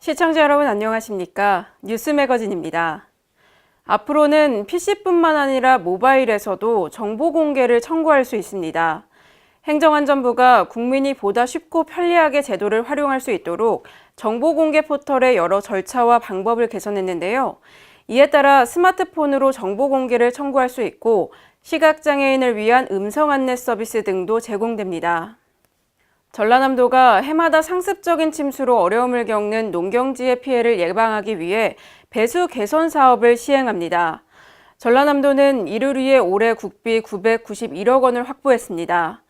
시청자 여러분 안녕하십니까? 뉴스 매거진입니다. 앞으로는 PC뿐만 아니라 모바일에서도 정보 공개를 청구할 수 있습니다. 행정안전부가 국민이 보다 쉽고 편리하게 제도를 활용할 수 있도록 정보 공개 포털의 여러 절차와 방법을 개선했는데요. 이에 따라 스마트폰으로 정보 공개를 청구할 수 있고 시각장애인을 위한 음성 안내 서비스 등도 제공됩니다. 전라남도가 해마다 상습적인 침수로 어려움을 겪는 농경지의 피해를 예방하기 위해 배수 개선 사업을 시행합니다. 전라남도는 이를 위해 올해 국비 991억 원을 확보했습니다.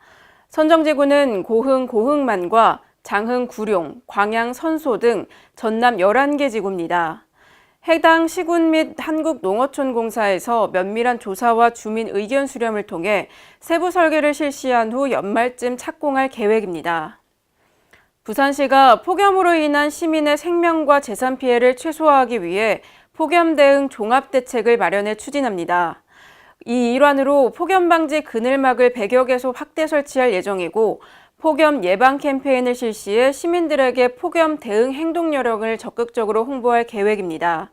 선정지구는 고흥 고흥만과 장흥 구룡, 광양 선소 등 전남 11개 지구입니다. 해당 시군 및 한국농어촌공사에서 면밀한 조사와 주민 의견 수렴을 통해 세부 설계를 실시한 후 연말쯤 착공할 계획입니다. 부산시가 폭염으로 인한 시민의 생명과 재산 피해를 최소화하기 위해 폭염 대응 종합대책을 마련해 추진합니다. 이 일환으로 폭염 방지 그늘막을 100여 개소 확대 설치할 예정이고 폭염 예방 캠페인을 실시해 시민들에게 폭염 대응 행동 요령을 적극적으로 홍보할 계획입니다.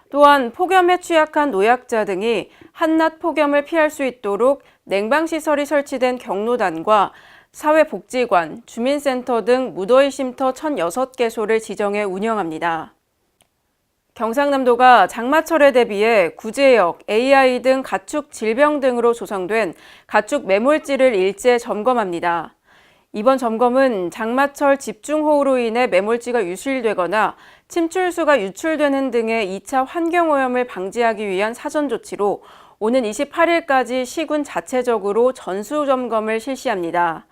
또한 폭염에 취약한 노약자 등이 한낮 폭염을 피할 수 있도록 냉방시설이 설치된 경로단과 사회복지관, 주민센터 등 무더위 쉼터 1,006개소를 지정해 운영합니다. 경상남도가 장마철에 대비해 구제역, AI 등 가축 질병 등으로 조성된 가축 매몰지를 일제 점검합니다. 이번 점검은 장마철 집중호우로 인해 매몰지가 유실되거나 침출수가 유출되는 등의 2차 환경오염을 방지하기 위한 사전조치로 오는 28일까지 시군 자체적으로 전수점검을 실시합니다.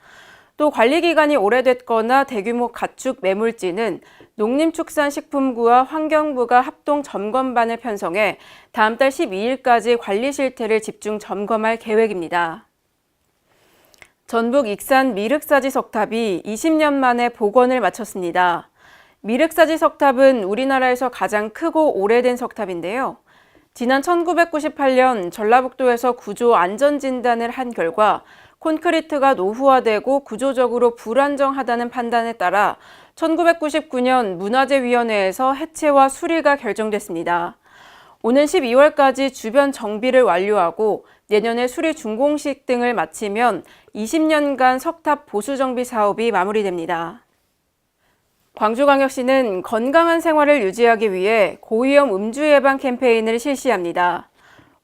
또 관리기간이 오래됐거나 대규모 가축 매몰지는 농림축산식품부와 환경부가 합동 점검반을 편성해 다음 달 12일까지 관리 실태를 집중 점검할 계획입니다. 전북 익산 미륵사지 석탑이 20년 만에 복원을 마쳤습니다. 미륵사지 석탑은 우리나라에서 가장 크고 오래된 석탑인데요. 지난 1998년 전라북도에서 구조 안전진단을 한 결과 콘크리트가 노후화되고 구조적으로 불안정하다는 판단에 따라 1999년 문화재위원회에서 해체와 수리가 결정됐습니다. 오는 12월까지 주변 정비를 완료하고 내년에 수리 준공식 등을 마치면 20년간 석탑 보수 정비 사업이 마무리됩니다. 광주광역시는 건강한 생활을 유지하기 위해 고위험 음주 예방 캠페인을 실시합니다.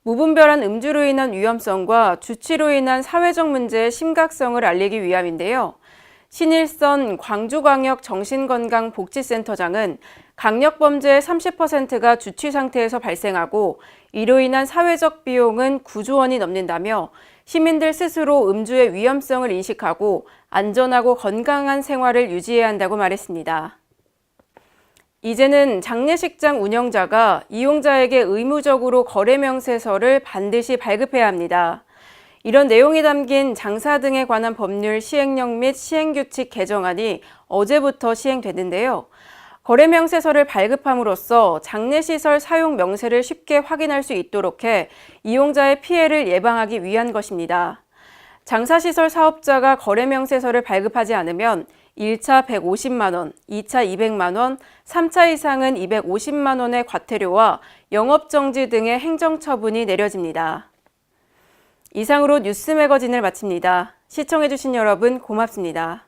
무분별한 음주로 인한 위험성과 주치로 인한 사회적 문제의 심각성을 알리기 위함인데요. 신일선 광주광역 정신건강복지센터장은 강력범죄의 30%가 주취 상태에서 발생하고 이로 인한 사회적 비용은 9조 원이 넘는다며 시민들 스스로 음주의 위험성을 인식하고 안전하고 건강한 생활을 유지해야 한다고 말했습니다. 이제는 장례식장 운영자가 이용자에게 의무적으로 거래명세서를 반드시 발급해야 합니다. 이런 내용이 담긴 장사 등에 관한 법률 시행령 및 시행규칙 개정안이 어제부터 시행됐는데요. 거래명세서를 발급함으로써 장례시설 사용 명세를 쉽게 확인할 수 있도록 해 이용자의 피해를 예방하기 위한 것입니다. 장사시설 사업자가 거래명세서를 발급하지 않으면 1차 150만 원, 2차 200만 원, 3차 이상은 250만 원의 과태료와 영업정지 등의 행정처분이 내려집니다. 이상으로 뉴스 매거진을 마칩니다. 시청해주신 여러분 고맙습니다.